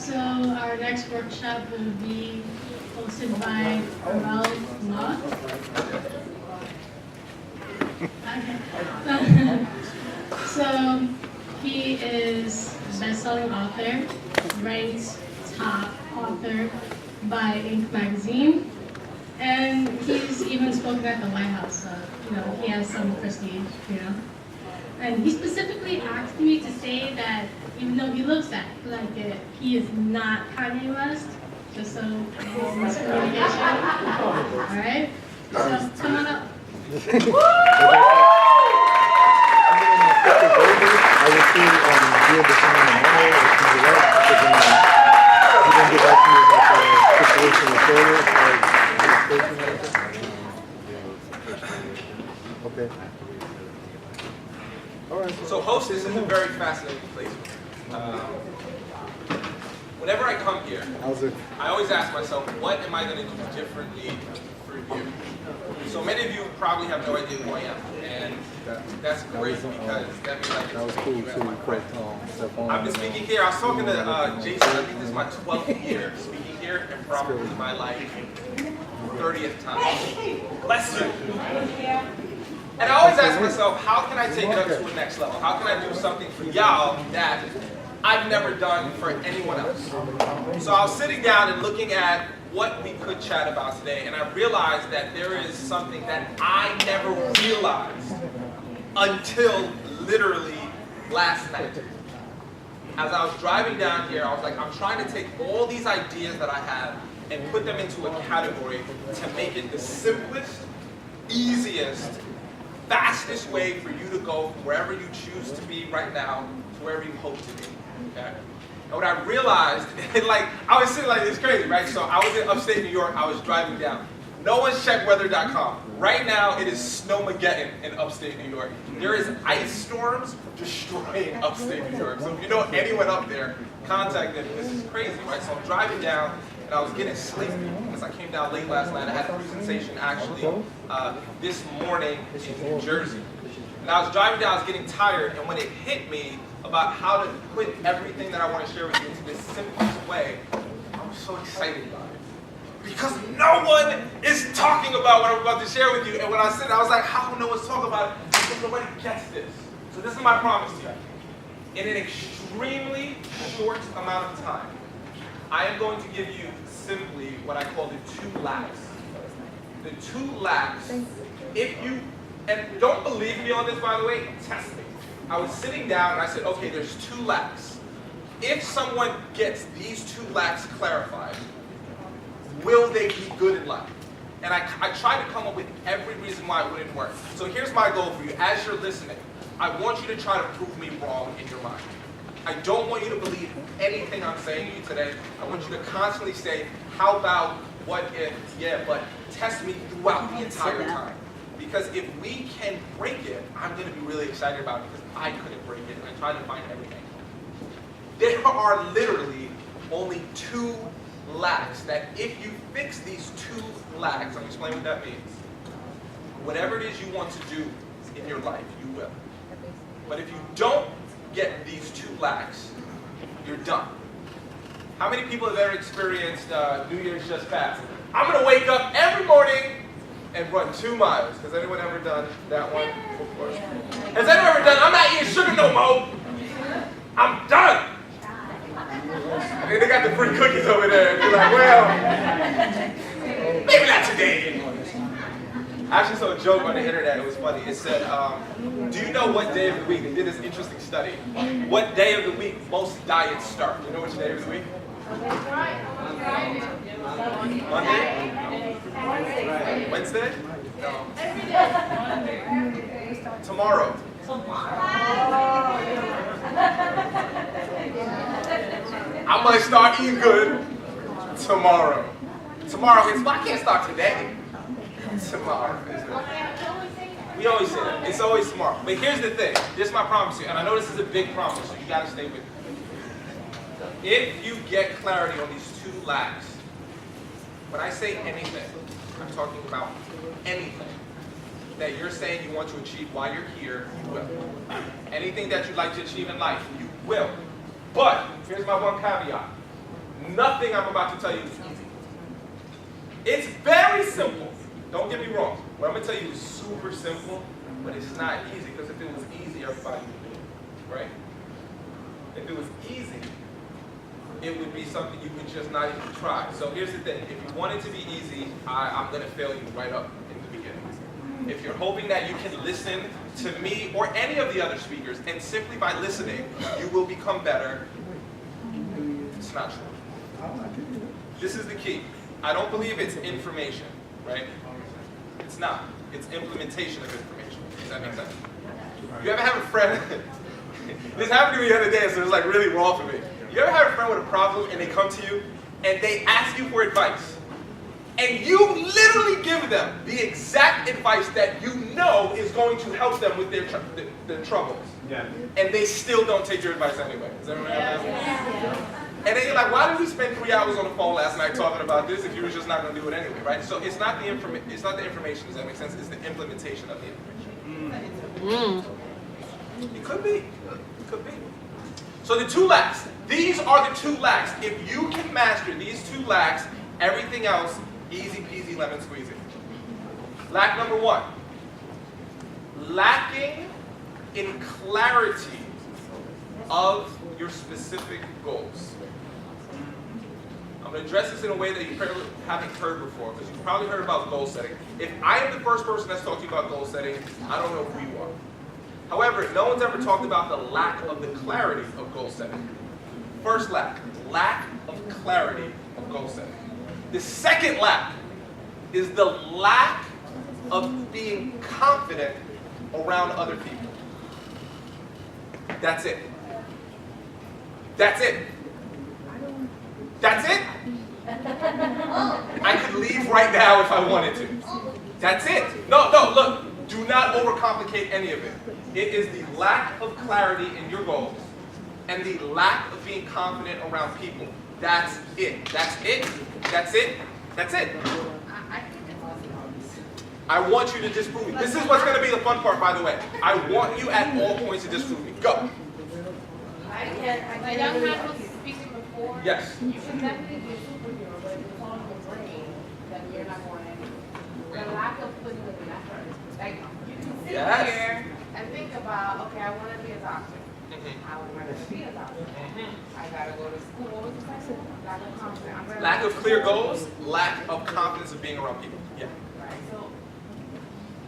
So our next workshop will be hosted by Ralph Ma. Okay. So he is a best-selling author, ranked top author by Inc. magazine, and he's even spoken at the White House. So he has some prestige. And he specifically asked me to say that even though he looks like it, he is not Kanye West, just so there's miscommunication. All right? So come on up. Okay. All right. So Hostos is a very fascinating place. Whenever I come here, I always ask myself, what am I going to do differently for you? So many of you probably have no idea who I am, and that's great because that means I can speak to you as my friend. I've been speaking here. I was talking to Jason. I think this is my 12th year speaking here, and probably my 30th time. Bless you. And I always ask myself, how can I take it up to the next level? How can I do something for y'all that I've never done for anyone else? So I was sitting down and looking at what we could chat about today, and I realized that there is something that I never realized until literally last night. As I was driving down here, I was like, I'm trying to take all these ideas that I have and put them into a category to make it the simplest, easiest, fastest way for you to go from wherever you choose to be right now to wherever you hope to be. Okay? And what I realized, I was sitting like, it's crazy, right? So I was in upstate New York, I was driving down. No one's checked weather.com. Right now, it is snowmageddon in upstate New York. There is ice storms destroying upstate New York. So if you know anyone up there, contact them. This is crazy, right? So I'm driving down, and I was getting sleepy because I came down late last night. I had a presentation actually this morning in New Jersey. And I was driving down, I was getting tired, and when it hit me about how to put everything that I want to share with you into the simplest way, I was so excited about it. Because no one is talking about what I'm about to share with you. And when I said it, I was like, how come no one's talking about it? Because nobody gets this. So this is my promise to you. In an extremely short amount of time, I am going to give you simply what I call the 2 lacks. The 2 lacks, if you, and don't believe me on this, by the way, test me. I was sitting down and I said, okay, there's 2 lacks. If someone gets these 2 lacks clarified, will they be good in life? And I tried to come up with every reason why it wouldn't work. So here's my goal for you. As you're listening, I want you to try to prove me wrong in your mind. I don't want you to believe anything I'm saying to you today. I want you to constantly say, how about, what if, yeah, but test me throughout the entire time. Because if we can break it, I'm going to be really excited about it because I couldn't break it and I tried to find everything. There are literally only 2 lacks that if you fix these 2 lacks, I'm going to explain what that means. Whatever it is you want to do in your life, you will. But if you don't get these 2 lacks, you're done. How many people have ever experienced New Year's just passed? I'm going to wake up every morning and run 2 miles. Has anyone ever done that one before? Has anyone ever done, I'm not eating sugar no more. I'm done. And they got the free cookies over there. And you're like, well, maybe not today. I actually saw a joke on the internet. It was funny. It said, do you know what day of the week? They did this interesting study. What day of the week most diets start? Do you know which day of the week? Monday? Wednesday? No. Tomorrow. I'm going to start eating good tomorrow. Tomorrow is, well, I can't start today. Tomorrow. We always say that. It's always tomorrow. But here's the thing. This is my promise to you. And I know this is a big promise, so you got to stay with me. If you get clarity on these 2 lacks, when I say anything, I'm talking about anything that you're saying you want to achieve while you're here, you will. Anything that you'd like to achieve in life, you will. But here's my one caveat. Nothing I'm about to tell you is easy. It's very simple. Don't get me wrong. What I'm going to tell you is super simple, but it's not easy, because if it was easy, everybody would do it, right? If it was easy, it would be something you could just not even try. So here's the thing. If you want it to be easy, I'm going to fail you right up in the beginning. If you're hoping that you can listen to me or any of the other speakers, and simply by listening, you will become better, it's not true. This is the key. I don't believe it's information, right? It's not. It's implementation of information. Does that make sense? You ever have a friend, this happened to me the other day, so it's like really raw for me. You ever have a friend with a problem and they come to you and they ask you for advice, and you literally give them the exact advice that you know is going to help them with their troubles, and they still don't take your advice anyway? Does everyone have that? And then you're like, why did we spend 3 hours on the phone last night talking about this if you were just not going to do it anyway, right? So it's not the information. Does that make sense? It's the implementation of the information. It could be. It could be. So the 2 lacks. These are the 2 lacks. If you can master these 2 lacks, everything else, easy peasy lemon squeezy. Lack number 1. Lacking in clarity of your specific goals. I'm going to address this in a way that you probably haven't heard before, because you've probably heard about goal setting. If I am the first person that's talked to you about goal setting, I don't know who you are. However, no one's ever talked about the lack of the clarity of goal setting. First lack of clarity of goal setting. The second lack is the lack of being confident around other people. That's it. That's it. That's it. I could leave right now if I wanted to. That's it. No, look, do not overcomplicate any of it. It is the lack of clarity in your goals and the lack of being confident around people. That's it. That's it. That's it. That's it. I want you to disprove me. This is what's going to be the fun part, by the way. I want you at all points to disprove me. Go. My young man was speaking before. Yes. You can definitely be a superhero, but if it's on your brain, then you're not going anywhere. The lack of putting in the effort. Like, you can sit here and think about, okay, I want to be a doctor. How am I going to be a doctor? I got to go to school. What was the question? Lack of confidence. Lack of clear goals, lack of confidence of being around people. Yeah. Right. So,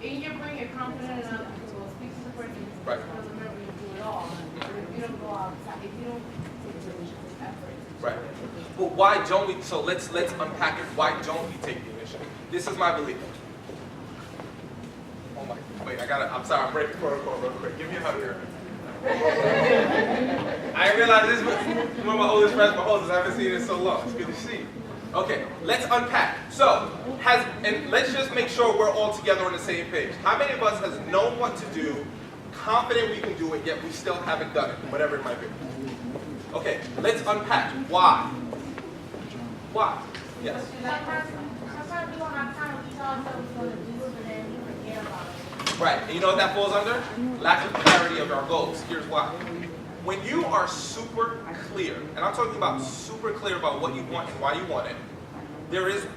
in your brain, you're confident enough to go speak to the person. Right. Because remember, you do it all. But if you don't go outside, if you don't take the effort. Right. But why don't we, so let's unpack it. Why don't we take the initiative? This is my belief. Oh my, wait, I'm sorry, I'm breaking protocol real quick. Give me a hug here. I didn't realize this was one of my oldest friends for Hostos. I haven't seen it in so long. It's good to see you. Okay, let's unpack. So, and let's just make sure we're all together on the same page. How many of us has known what to do, confident we can do it, yet we still haven't done it, whatever it might be? Okay, let's unpack. Why? Why? Yes? Sometimes we don't have time to tell ourselves we're going to do it, and then we forget about it. Right, and you know what that falls under? Lack of clarity of our goals. Here's why. When you are super clear, and I'm talking about super clear about what you want and why you want it,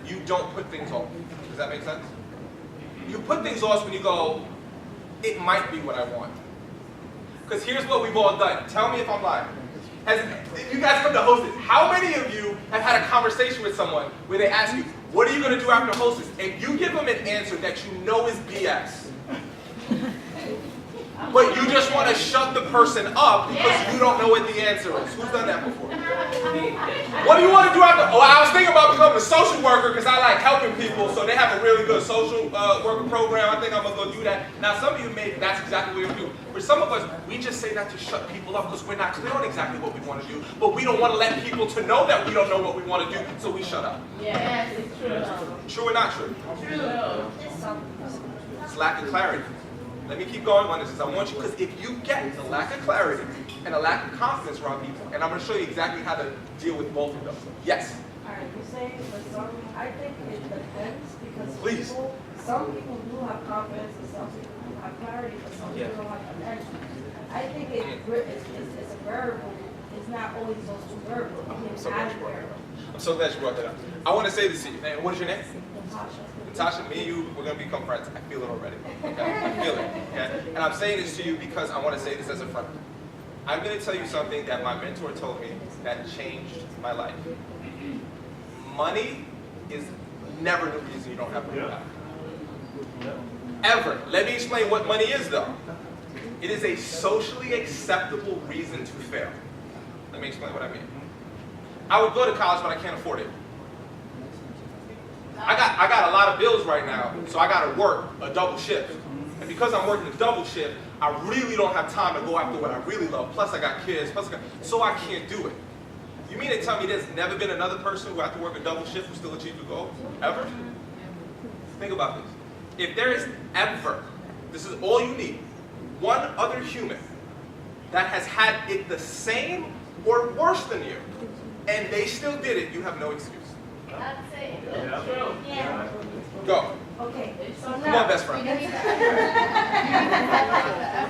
you don't put things off. Does that make sense? You put things off when you go, it might be what I want. Because here's what we've all done. Tell me if I'm lying. If you guys come to Hostos, how many of you have had a conversation with someone where they ask you, what are you going to do after Hostos? And you give them an answer that you know is BS. But you just want to shut the person up because you don't know what the answer is. Who's done that before? What do you want to do after? Oh, I was thinking about becoming a social worker because I like helping people, so they have a really good social worker program. I think I'm going to go do that. Now, some of you that's exactly what you're doing. For some of us, we just say that to shut people up because we're not clear on exactly what we want to do, but we don't want to let people to know that we don't know what we want to do, so we shut up. Yes, it's true. True or not true? True. It's lack of clarity. Let me keep going on this, because I want you, because if you get the lack of clarity and a lack of confidence around people, and I'm going to show you exactly how to deal with both of them. Yes? All right, you're saying for some, I think it depends, because Please. Some people do have confidence and some people do have clarity, but some people don't have attention. I think it's a variable it's not always those two variables. It's so added glad you brought that variable. up. I'm so glad you brought that up. I want to say this to you. And what is your name? Natasha. Natasha, me and you, we're going to become friends. I feel it already. Okay? I feel it. Okay? And I'm saying this to you because I want to say this as a friend. I'm going to tell you something that my mentor told me that changed my life. Money is never the reason you don't have money back. Ever. Let me explain what money is, though. It is a socially acceptable reason to fail. Let me explain what I mean. I would go to college, but I can't afford it. I got a lot of bills right now, so I got to work a double shift. And because I'm working a double shift, I really don't have time to go after what I really love. Plus I got kids, so I can't do it. You mean to tell me there's never been another person who after work a double shift who still achieved the goal? Ever? Think about this. If there is ever, this is all you need, one other human that has had it the same or worse than you, and they still did it, you have no excuse. That's it. Yeah. Go. Okay, so now. Come on, best friend.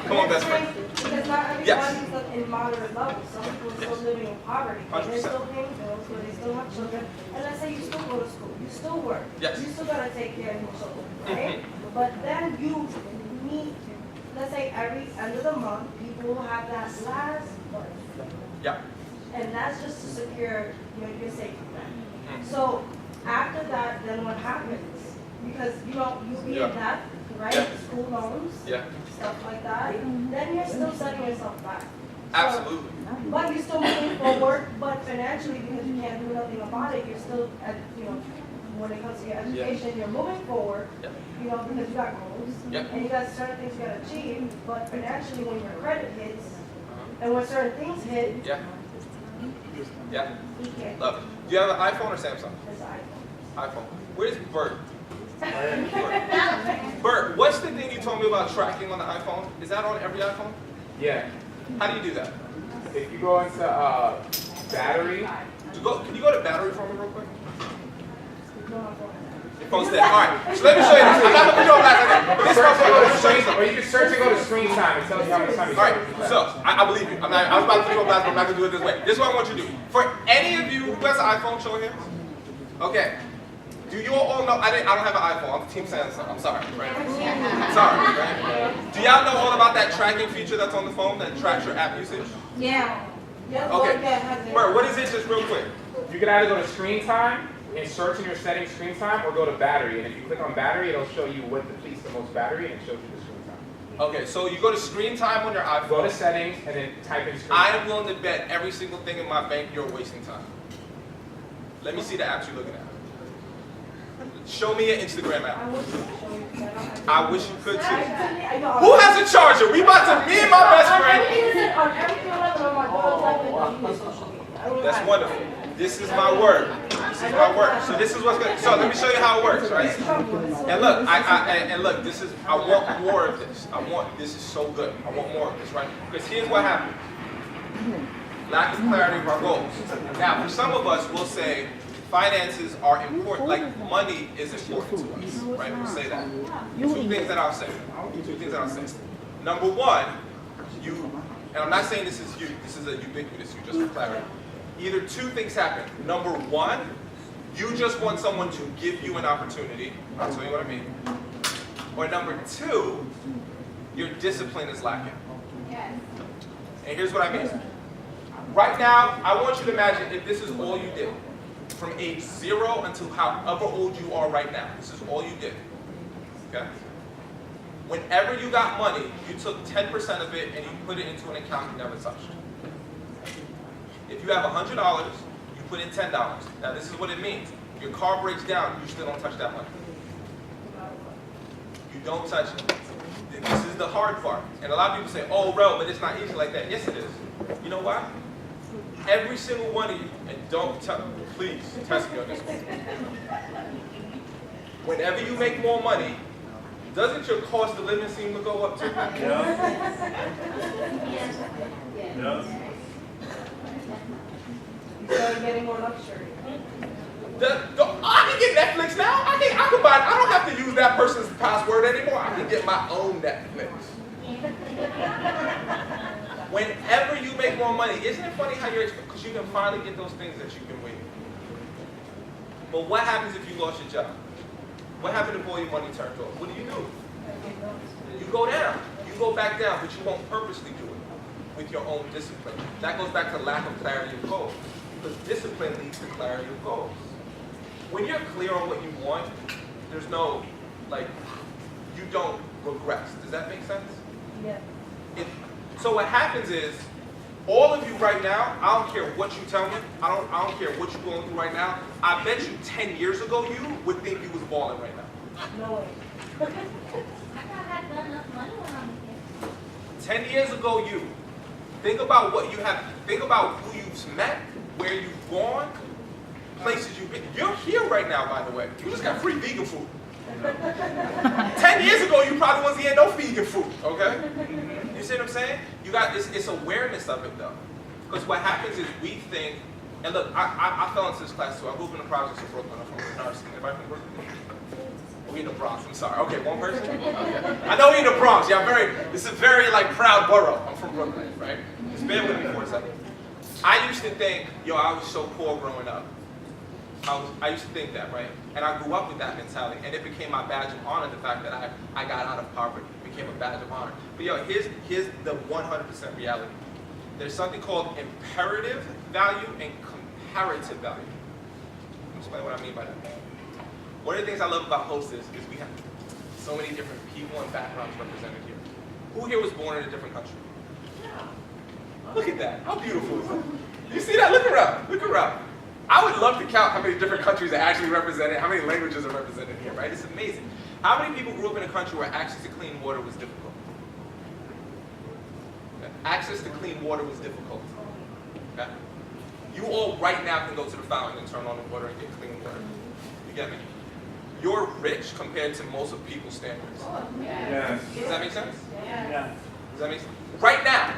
Come on, best friend. Because not everybody's Yes. in moderate levels. Some people are still living in poverty. They're 100%. still paying bills, but they still have children. And let's say you still go to school, you still work. Yes. You still gotta take care of your children, right? But then you need, let's say every end of the month, people will have that last month. Yeah. And that's just to secure your safety net. So after that, then what happens? Because you'll be in debt, right? Yeah. School loans, Yeah. stuff like that. Then you're still setting yourself back. So, Absolutely. but you're still moving forward, but financially, because you can't do nothing about it, you're still at, when it comes to your education, you're moving forward, Yeah. because you got goals, Yeah. and you got certain things you gotta achieve, but financially, when your credit hits, and when certain things hit, Yeah. Yeah. you can't. Love it. Do you have an iPhone or Samsung? It's an iPhone. Where's Bert? Bert, what's the thing you told me about tracking on the iPhone? Is that on every iPhone? Yeah. How do you do that? If you go into battery, Can you go to battery for me real quick? iPhone. Your phone's dead. All right. So let me show you this. I'm not gonna put you on blast. This search and go to is screen, or you can search and go to screen time and tell you how much time you all right. So I believe you. I was about to put you on blast, but I'm not gonna do it this way. This is what I want you to do. For any of you who has an iPhone, show here. Okay. Do you all know? I don't have an iPhone. I'm Team Samsung. I'm sorry. Right? Sorry. Right? Do y'all know all about that tracking feature that's on the phone that tracks your app usage? Yeah. Yeah, Okay. has it. Bert, what is it? Just real quick. You can either go to screen time and search in your settings screen time, or go to battery. And if you click on battery, it'll show you what depletes the most battery, and it shows you the screen time. Okay, so you go to screen time on your iPhone. Go to settings and then type in screen I time. am willing to bet every single thing in my bank you're wasting time. Let me see the apps you're looking at. Show me your Instagram I app. wish you could show you, but I don't have I wish you could too. I know. Who has a charger? We about to, me and my best friend. On everything on my daughter's life and on social media. I don't That's have- wonderful. This is my work. This is my work. So this is what's good. So let me show you how it works, right? And look, and look, this is, I want more of this. This is so good. I want more of this, right? Because here's what happened. Lack of clarity of our goals. Now, for some of us, we'll say finances are important, like money is important to us, right? We'll say that. Two things that I'll say. Number one, and I'm not saying this is a ubiquitous, just for clarity. Either two things happen. Number one, you just want someone to give you an opportunity. I'll tell you what I mean. Or number two, your discipline is lacking. Yes. And here's what I mean. Right now, I want you to imagine if this is all you did, from age 0 until however old you are right now. This is all you did. Okay? Whenever you got money, you took 10% of it and you put it into an account you never touched. If you have $100, you put in $10. Now this is what it means. Your car breaks down, you still don't touch that money. You don't touch it. This is the hard part. And a lot of people say, oh, Rel, but it's not easy like that. Yes, it is. You know why? Every single one of you, and don't please test me on this one. Whenever you make more money, doesn't your cost of living seem to go up too? You start getting more luxury. I can get Netflix now. I can buy. I don't have to use that person's password anymore. I can get my own Netflix. Whenever you make more money, isn't it funny how you're, because you can finally get those things that you've been waiting for. But what happens if you lost your job? What happens if all your money turns off? What do? You go down. You go back down, but you won't purposely do it with your own discipline. That goes back to lack of clarity of goals. Because discipline leads to clarity of goals. When you're clear on what you want, there's no, like, you don't regress. Does that make sense? Yeah. So what happens is, all of you right now, I don't care what you tell me, I don't care what you're going through right now, I bet you 10 years ago you would think you was balling right now. No way. I thought I had got enough money when I was 10 years ago you, think about what you have, think about who you've met, where you've gone, places you've been. You're here right now, by the way. You just got free vegan food. 10 years ago, you probably wasn't getting no vegan food, okay? You see what I'm saying? You got it's awareness of it, though. Because what happens is we think, and look, I fell into this class too. I grew up in the projects of Brooklyn. I'm from Nursing. Anybody from Brooklyn? We in the Bronx, I'm sorry. Okay, one person? Okay. I know we in the Bronx. Yeah, this is a very, like, proud borough. I'm from Brooklyn, right? Just bear with me for a second. I used to think, yo, I was so poor growing up. I used to think that, right? And I grew up with that mentality, and it became my badge of honor, the fact that I got out of poverty. It became a badge of honor. But yo, here's the 100% reality. There's something called imperative value and comparative value. Let me explain what I mean by that. One of the things I love about Hostos is we have so many different people and backgrounds represented here. Who here was born in a different country? Look at that. How beautiful is that? You see that? Look around. Look around. I would love to count how many different countries are actually represented, how many languages are represented here, right? It's amazing. How many people grew up in a country where access to clean water was difficult? Okay. Access to clean water was difficult. Okay. You all right now can go to the fountain and turn on the water and get clean water. You get me? You're rich compared to most of people's standards. Yes. Does that make sense? Yeah. Does that make sense? Right now,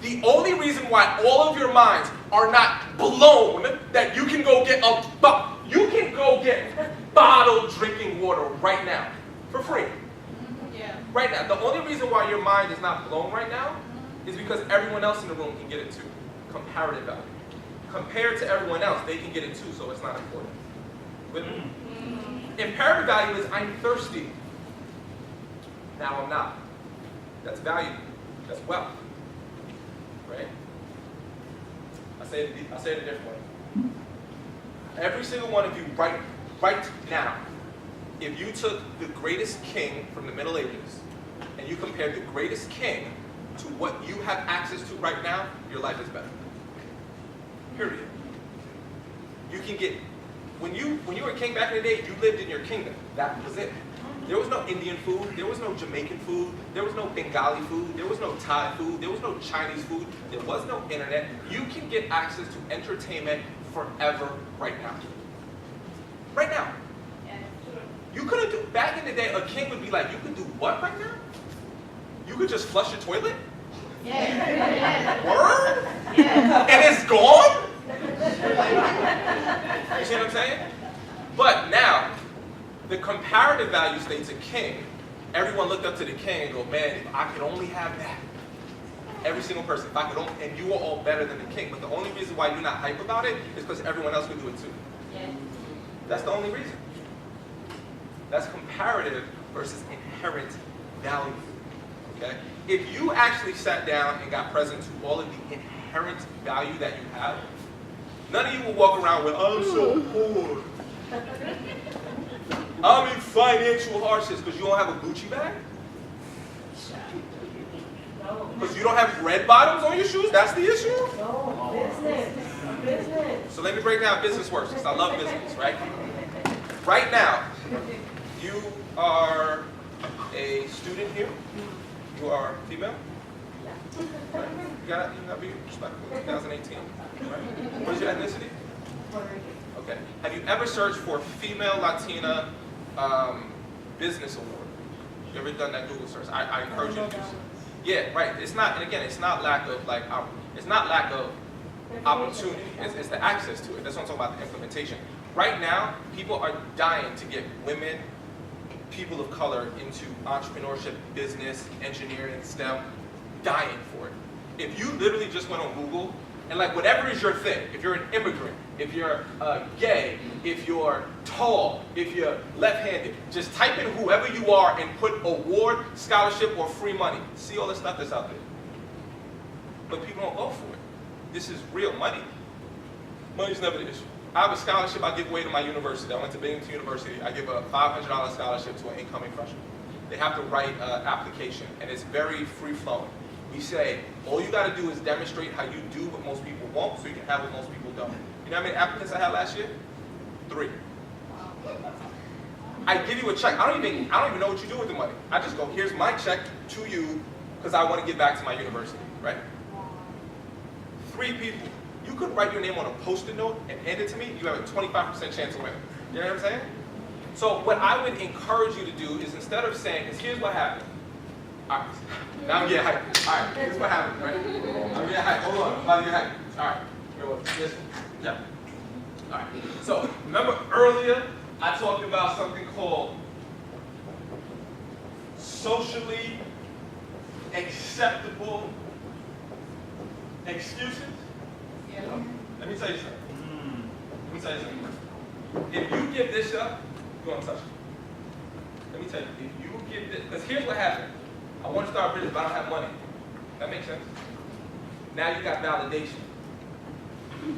the only reason why all of your minds are not blown that you can go get bottled drinking water right now for free. Yeah. Right now, the only reason why your mind is not blown right now is because everyone else in the room can get it too. Comparative value. Compared to everyone else, they can get it too, so it's not important. With me? Imperative value is I'm thirsty. Now I'm not. That's value. That's wealth. Right? I say it a different way. Every single one of you right now, if you took the greatest king from the Middle Ages and you compared the greatest king to what you have access to right now, your life is better. Period. You can get, when you were a king back in the day, you lived in your kingdom. That was it. There was no Indian food, there was no Jamaican food, there was no Bengali food, there was no Thai food, there was no Chinese food, there was no internet. You can get access to entertainment forever right now. Right now. You couldn't do, back in the day, a king would be like, you could do what right now? You could just flush your toilet? Yeah. Word? Yeah. And it's gone? You see what I'm saying? But now, the comparative value states a king. Everyone looked up to the king and go, man, if I could only have that. Every single person, if I could only, and you are all better than the king. But the only reason why you're not hype about it is because everyone else could do it too. Yeah. That's the only reason. That's comparative versus inherent value. Okay? If you actually sat down and got present to all of the inherent value that you have, none of you will walk around with, I'm so poor. I'm in financial hardships because you don't have a Gucci bag? Because you don't have red bottoms on your shoes? That's the issue? No, business. So let me break down how business works, because I love business, right? Right now, you are a student here. You are female. Right? You gotta be respectful. 2018. Right? What is your ethnicity? Okay. Have you ever searched for female Latina business award? You ever done that Google search? I encourage you to do so. Yeah, right. It's not, and again, it's not lack of it's not lack of opportunity. It's the access to it. That's what I'm talking about, the implementation. Right now, people are dying to get women, people of color into entrepreneurship, business, engineering, STEM, dying for it. If you literally just went on Google and like whatever is your thing, if you're an immigrant, if you're gay, if you're tall, if you're left-handed, just type in whoever you are and put award, scholarship, or free money. See all the stuff that's out there. But people don't go for it. This is real money. Money's never the issue. I have a scholarship I give away to my university. I went to Binghamton University. I give a $500 scholarship to an incoming freshman. They have to write an application, and it's very free-flowing. We say, all you got to do is demonstrate how you do what most people won't, so you can have what most people don't. You know how many applicants I had last year? 3. I give you a check. I don't even know what you do with the money. I just go, here's my check to you because I want to give back to my university, right? 3 people. You could write your name on a Post-it note and hand it to me. You have a 25% chance of winning. You know what I'm saying? So what I would encourage you to do is instead of saying, because here's what happened. All right. Now I'm getting hyped. All right. Here's what happened, right? I'm getting hyped. Hold on. I'm about to get hyped. All right. Here, what? This one. Yeah. All right. So remember earlier I talked about something called socially acceptable excuses? Yeah. Let me tell you something. Let me tell you something. If you give this up, you're going to touch it. Let me tell you, if you give this, because here's what happened. I want to start a business, but I don't have money. That makes sense? Now you got validation.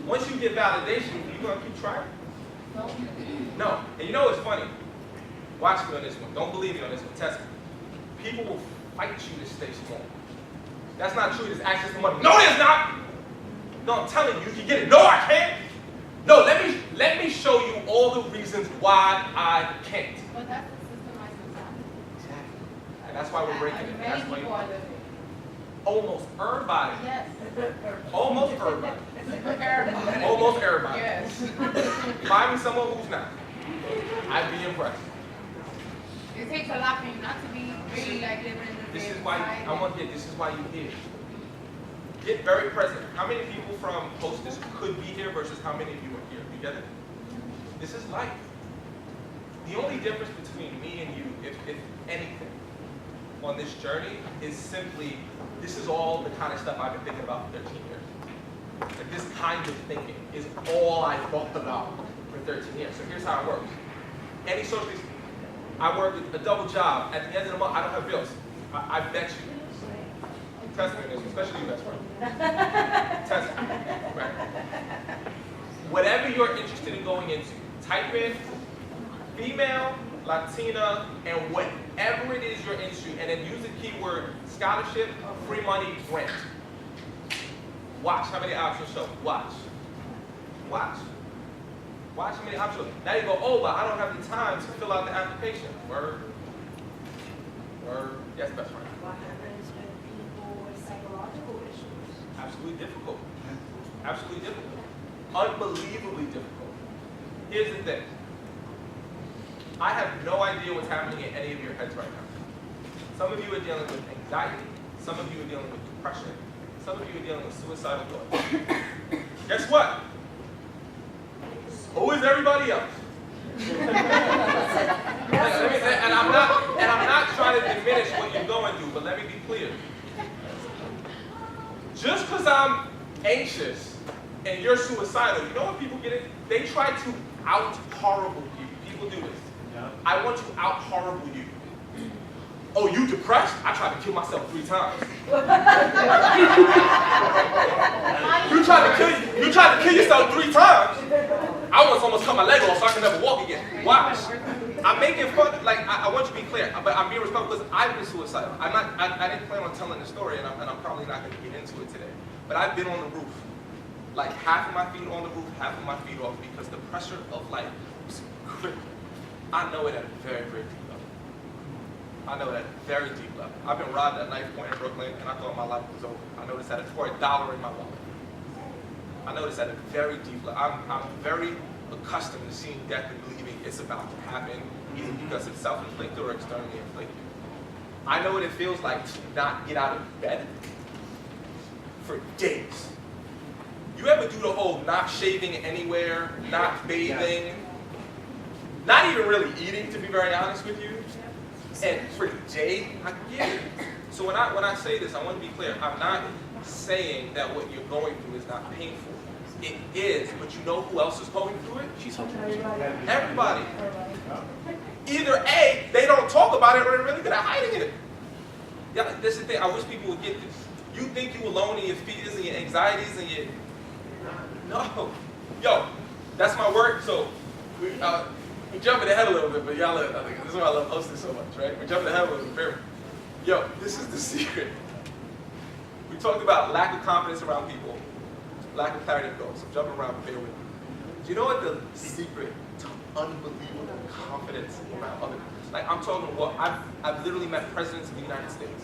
Once you get validation, you're going to keep trying. No. And you know what's funny? Watch me on this one. Don't believe me on this one. Test me. People will fight you to stay small. That's not true. There's access to money. No, there's not. No, I'm telling you, you can get it. No, I can't. No, let me show you all the reasons why I can't. But that's the systemized mentality. Exactly. And that's why we're breaking it. That's why Many people are living. almost everybody. Yes. Almost everybody. Everybody. Almost everybody. Yes. Find me someone who's not. I'd be impressed. It takes a lot for you not to be really like living in the This is real why society. this is why you're here. Get very present. How many people from Hostos could be here versus how many of you are here? You get it? This is life. The only difference between me and you, if anything, on this journey is simply, this is all the kind of stuff I've been thinking about for 13 years. And this kind of thinking is all I thought about for 13 years. So here's how it works. Any socialist, I work a double job. At the end of the month, I don't have bills. I bet you. Test me on this, especially you, best friend. Test me. Right. Whatever you're interested in going into, type in female, Latina, and whatever it is you're into, and then use the keyword scholarship, free money, grant. Watch how many options show. Watch. Watch. Watch how many options. Now you go, oh, but I don't have the time to fill out the application. Word. Word. Yes, best friend. What happens with people with psychological issues? Absolutely difficult. Absolutely difficult. Unbelievably difficult. Here's the thing. I have no idea what's happening in any of your heads right now. Some of you are dealing with anxiety. Some of you are dealing with depression. Some of you are dealing with suicidal thoughts. Guess what? Who is everybody else? And I'm not trying to diminish what you're going through, but let me be clear. Just because I'm anxious and you're suicidal, you know what people get it? They try to out-horrible you. People do this. Yeah. I want to out-horrible you. Oh, you depressed? I tried to kill myself 3 times. You tried to kill yourself 3 times. I once almost cut my leg off so I can never walk again. Watch. I'm making fun, like, I want you to be clear, but I'm being respectful because I've been suicidal. I didn't plan on telling the story, and I'm probably not going to get into it today. But I've been on the roof. Like, half of my feet on the roof, half of my feet off, because the pressure of life was critical. I know it at a very, very deep level. I know it at a very deep level. I've been robbed at knife point in Brooklyn, and I thought my life was over. I noticed that for $1 in my wallet. I noticed at a very deep level. I'm very accustomed to seeing death and believing it's about to happen, either because it's self-inflicted or externally inflicted. I know what it feels like to not get out of bed for days. You ever do the whole not shaving anywhere, not bathing, not even really eating, to be very honest with you? And for days, I get it. So when I say this, I want to be clear. I'm not saying that what you're going through is not painful. It is, but you know who else is going through it? Everybody. Either A, they don't talk about it, or they're really good at hiding it. Yeah, this is the thing. I wish people would get this. You think you alone in your fears and your anxieties and your... No. Yo, that's my work. So, we're jumping ahead a little bit, but y'all, this is why I love hosting so much, right? We're jumping ahead a little bit. Yo, this is the secret. We talked about lack of confidence around people, lack of clarity of goals. I'm jumping around, bear with me. Do you know what the secret to unbelievable confidence around other people? Like, I'm talking about, I've literally met presidents of the United States.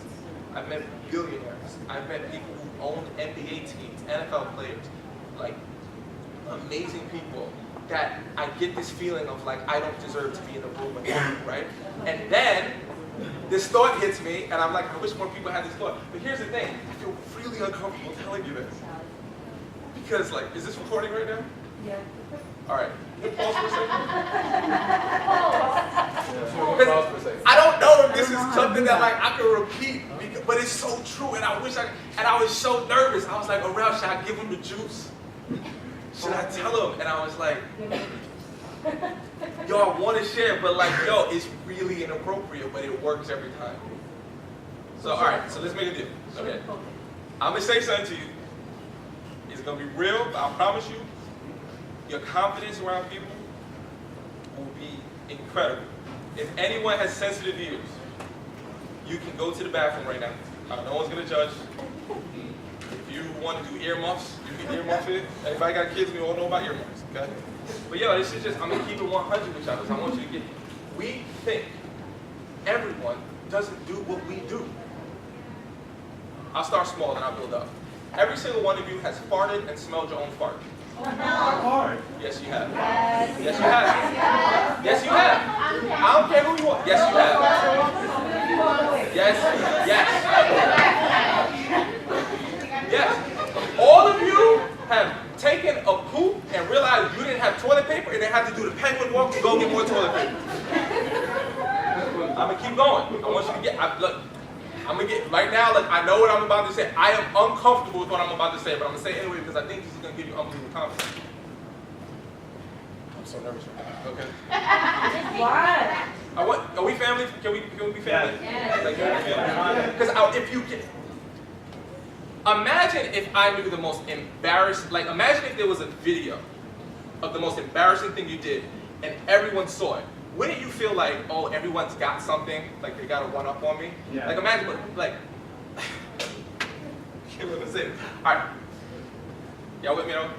I've met billionaires. I've met people who owned NBA teams, NFL players, like amazing people that I get this feeling of like, I don't deserve to be in the room with them, right? And then this thought hits me, and I'm like, I wish more people had this thought. But here's the thing, I feel really uncomfortable telling you this. Because like, is this recording right now? Yeah. All right, pause for a second. I don't know if this is something that like I can repeat, but it's so true, and I wish and I was so nervous. I was like, Aurel, should I give him the juice? Should I tell him? And I was like, yo, I want to share, but like, yo, it's really inappropriate, but it works every time. So, all right, so let's make a deal. Okay, I'm gonna say something to you. It's gonna be real, but I promise you, your confidence around people will be incredible. If anyone has sensitive ears, you can go to the bathroom right now. No one's gonna judge. If you want to do earmuffs, you can earmuff it. Everybody got kids, we all know about earmuffs, okay? But yo, this is just, I'm gonna keep it 100 with y'all, because I want you to get, we think everyone doesn't do what we do. I'll start small, then I'll build up. Every single one of you has farted and smelled your own fart. Yes, you have. Yes, you have. Yes, you have. I don't care who you are. Yes, you have. Yes, yes. Yes. All of you have taken a poop and realized you didn't have toilet paper and then had to do the penguin walk to go get more toilet paper. I'm going to keep going. I want you to get, look, I'm going to get, right now, like, I know what I'm about to say. I am uncomfortable with what I'm about to say, but I'm going to say it anyway because I think this is going to give you unbelievable confidence. I'm so nervous right now. Okay. Why? Are we family? Can we be family? Yes. Like, because if you can, imagine if I knew the most embarrassing, like imagine if there was a video of the most embarrassing thing you did and everyone saw it. Wouldn't you feel like, oh, everyone's got something, like they got a one-up on me? Yeah. Like imagine, like, I can't even say it. All right, y'all with me though?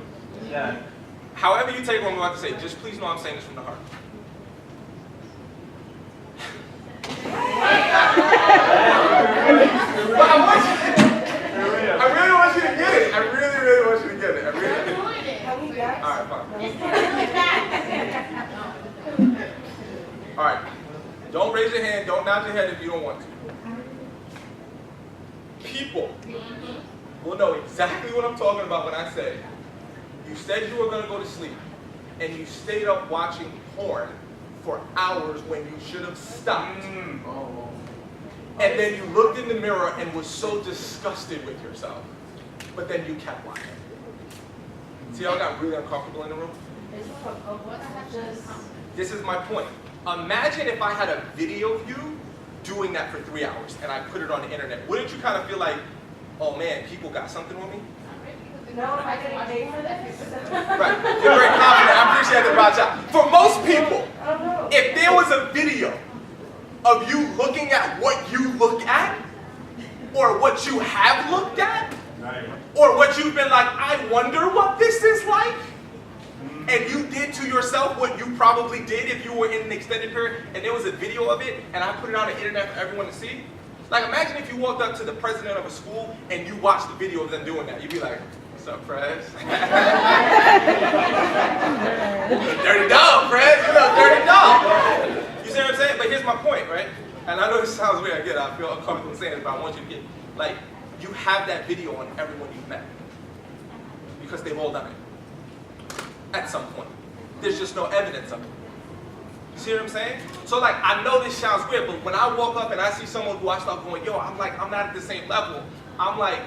Yeah. However you take what I'm about to say, just please know I'm saying this from the heart. But I really want you to get it. I really, really want you to get it. I really. All right, fine. All right. Don't raise your hand. Don't nod your head if you don't want to. People will know exactly what I'm talking about when I say you said you were going to go to sleep and you stayed up watching porn for hours when you should have stopped. And then you looked in the mirror and was so disgusted with yourself. But then you kept watching. See how I got really uncomfortable in the room? This is my point. Imagine if I had a video of you doing that for 3 hours and I put it on the internet. Wouldn't you kind of feel like, oh man, people got something on me? No, I didn't pay for this. Right, you're very confident. I appreciate it about y'all. For most people, if there was a video of you looking at what you look at, or what you have looked at, or what you've been like, I wonder what this is like, and you did to yourself what you probably did if you were in an extended period, and there was a video of it, and I put it on the internet for everyone to see. Like imagine if you walked up to the president of a school and you watched the video of them doing that. You'd be like, what's up, Prez? Dirty dog, Prez. You know, dirty dog. You see what I'm saying? But here's my point, right? And I know this sounds weird. I get it. I feel uncomfortable saying it, but I want you to get, like, you have that video on everyone you've met. Because they've all done it. At some point. There's just no evidence of it. You see what I'm saying? So like, I know this sounds weird, but when I walk up and I see someone who I start going, yo, I'm like, I'm not at the same level. I'm like,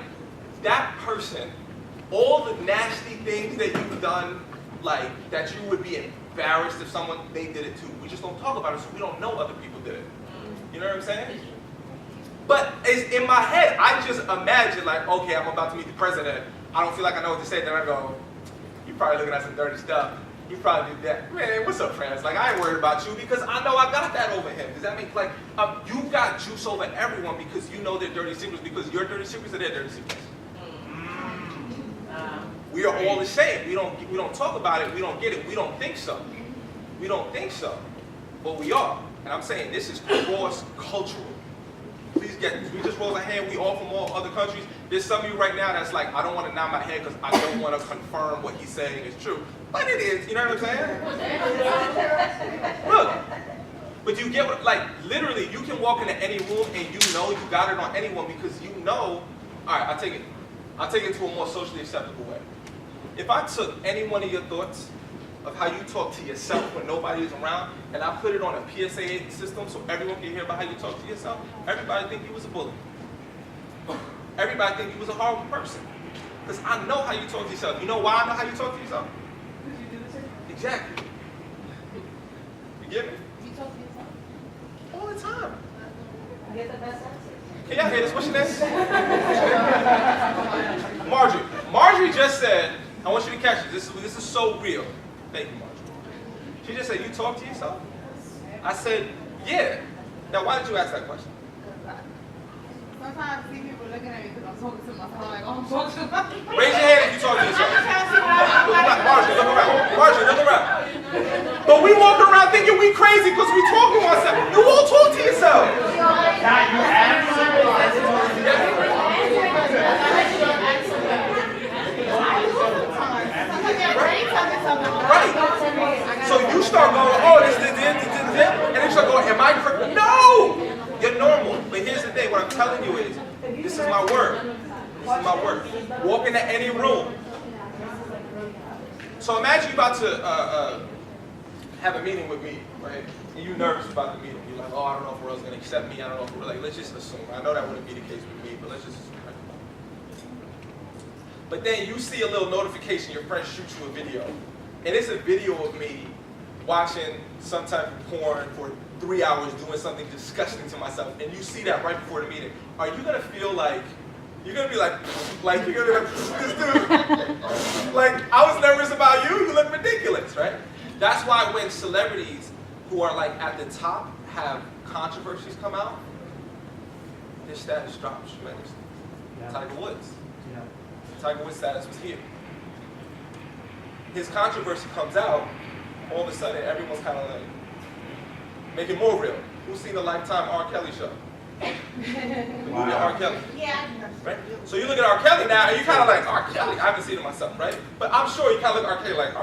that person, all the nasty things that you've done, like that you would be embarrassed if someone, they did it too. We just don't talk about it, so we don't know other people did it. You know what I'm saying? But it's in my head, I just imagine like, okay, I'm about to meet the president. I don't feel like I know what to say. Then I go, you're probably looking at some dirty stuff. You probably did that. Man, what's up, friends? Like, I ain't worried about you because I know I got that over him. Does that make, like, you got juice over everyone because you know their dirty secrets, because your dirty secrets are their dirty secrets. We are all the same. We don't talk about it. We don't get it. We don't think so. We don't think so. But we are. And I'm saying this is cross-cultural. Please get this. We just roll our hand. We all from all other countries. There's some of you right now that's like, I don't want to nod my head because I don't want to confirm what he's saying is true. But it is. You know what I'm saying? Look. But you get what, like, literally, you can walk into any room and you know you got it on anyone because you know, all right, I'll take it to a more socially acceptable way. If I took any one of your thoughts of how you talk to yourself when nobody is around, and I put it on a PSA system so everyone can hear about how you talk to yourself, everybody think you was a bully. Everybody think you was a horrible person. Because I know how you talk to yourself. You know why I know how you talk to yourself? Because you do the same. Exactly. You get me? You talk to yourself. All the time. I get the best answer. Can y'all hear this? What's your name? Marjorie. Marjorie just said, I want you to catch this. This is so real. Thank you, Marjorie. She just said, you talk to yourself? I said, yeah. Now, why did you ask that question? Sometimes I see people looking at me because I'm talking to myself. I'm like, oh, I'm talking to myself. Raise your hand if you talk to yourself. I'm trying to see what I'm Marjorie, look around. Marjorie, look around. But we walk around thinking we crazy because we talk to ourselves. You all talk to yourself. Right. So you start going, oh, this, and then you start going, am I crazy? No! You're normal. But here's the thing, what I'm telling you is, this is my word. This is my word. Walk into any room. So imagine you're about to have a meeting with me, right? And you're nervous about the meeting. You're like, oh, I don't know if Royal's going to accept me. I don't know if we're like, let's just assume. I know that wouldn't be the case with me, but let's just assume. Right? But then you see a little notification, your friend shoots you a video. And it's a video of me watching some type of porn for 3 hours doing something disgusting to myself. And you see that right before the meeting. Are you going to feel like, you're going to be like you're going to be like, this dude. Like, I was nervous about you. You look ridiculous, right? That's why when celebrities who are like at the top have controversies come out, their status drops tremendously. Yeah. Tiger Woods. Yeah. Tiger Woods' status was here. His controversy comes out, all of a sudden everyone's kind of like, make it more real. Who's seen the Lifetime R. Kelly show? Wow. R. Kelly. Yeah. Right? So you look at R. Kelly now, and you're kind of like, R. Kelly, I haven't seen it myself, right? But I'm sure you kind of look at R. Kelly like,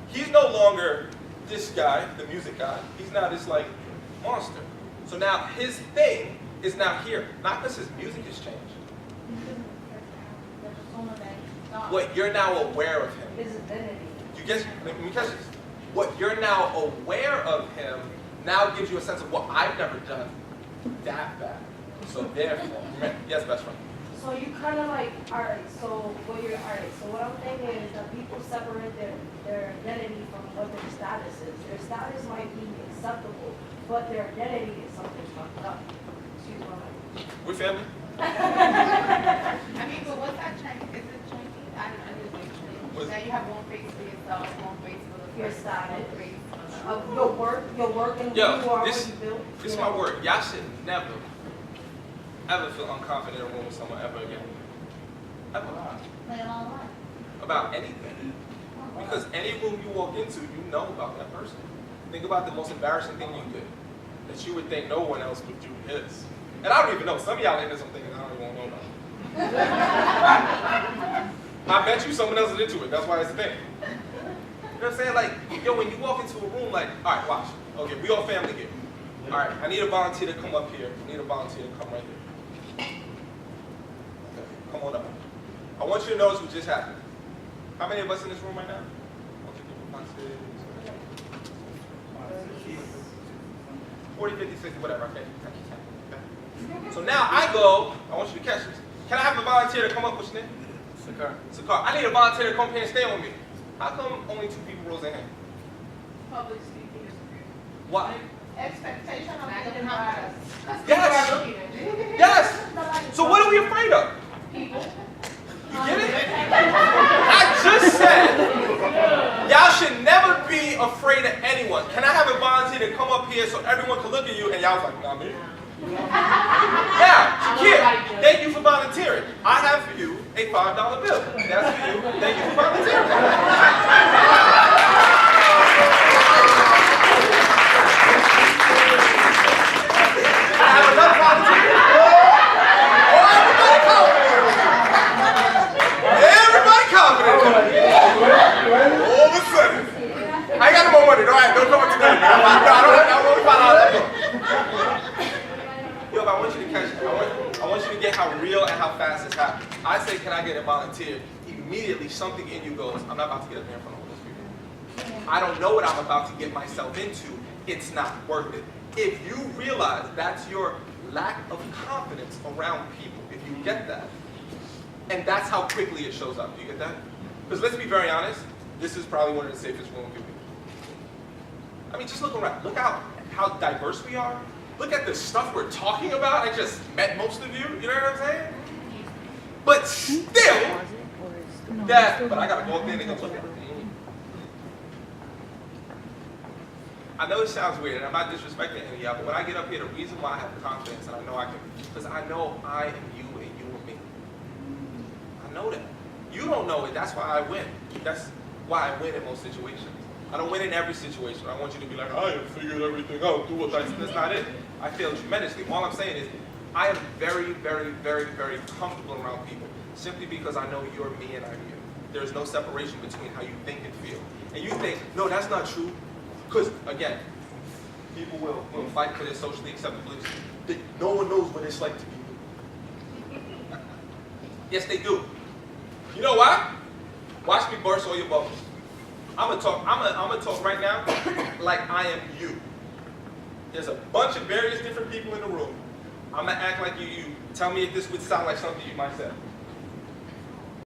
he's no longer this guy, the music guy. He's now this like monster. So now his thing is now here, not because his music has changed. What you're now aware of him. His identity. You get, let me catch this. What you're now aware of him now gives you a sense of what I've never done that bad. So therefore, yes, best friend. So you kind of like, all right, so what I'm thinking is that people separate their identity from what their status is. Their status might be acceptable, but their identity is something fucked up. Excuse my language. We're family. I mean, but what's that trend? Is it trendy? I don't know. That you have one face for yourself, one face for the Your status. Of your work and who you are, what you build. This is my word. Y'all should never, ever feel unconfident in a room with someone ever again. Ever. About anything. Because any room you walk into, you know about that person. Think about the most embarrassing thing you did that you would think no one else would do is. And I don't even know. Some of y'all in there some things I don't even know about. I bet you someone else is into it. That's why it's a thing. You know what I'm saying? Like, yo, when you walk into a room, like, all right, watch. Okay, we all family here. All right, I need a volunteer to come up here. I need a volunteer to come right here. Okay, come on up. I want you to notice what just happened. How many of us in this room right now? 40, 50, 60, whatever. Okay. So now I go, I want you to catch this. Can I have a volunteer to come up? What's your name? Sakar, I need a volunteer to come here and stay with me. How come only 2 people rose their hand? Public speaking is Why? expectation of being biased. Yes. Yes. So what are we afraid of? People. You get it? I just said, y'all should never be afraid of anyone. Can I have a volunteer to come up here so everyone can look at you? And y'all was like, not me. Now, Shakir, thank you for volunteering. I have for you a $5 bill. That's for you. Thank you for volunteering. I have another volunteer. Everybody confident. All of a sudden. I ain't got no more money. Don't come up to that. I don't want $5. Yo, I want you to catch it. I want you to get how real and how fast this happens. I say, can I get a volunteer? Immediately, something in you goes, I'm not about to get up there in front of all those people. I don't know what I'm about to get myself into. It's not worth it. If you realize that's your lack of confidence around people, if you get that, and that's how quickly it shows up. Do you get that? Because let's be very honest, this is probably one of the safest rooms you can be. I mean, just look around. Look how diverse we are. Look at the stuff we're talking about. I just met most of you. You know what I'm saying? But still, but I gotta go up there and they're gonna look at me. I know it sounds weird, and I'm not disrespecting any of y'all, but when I get up here, the reason why I have confidence and I know I can, because I know I am you and you are me. I know that. You don't know it, that's why I win. That's why I win in most situations. I don't win in every situation. I want you to be like, I have figured everything out, do what that's not it. I failed tremendously. All I'm saying is, I am very, very, very, very comfortable around people, simply because I know you're me and I'm you. There's no separation between how you think and feel. And you think, no, that's not true. Because, again, people will fight for their socially acceptable beliefs. No one knows what it's like to be you. Yes, they do. You know why? Watch me burst all your bubbles. I'm gonna talk right now like I am you. There's a bunch of various different people in the room. I'm gonna act like you. Tell me if this would sound like something you might say.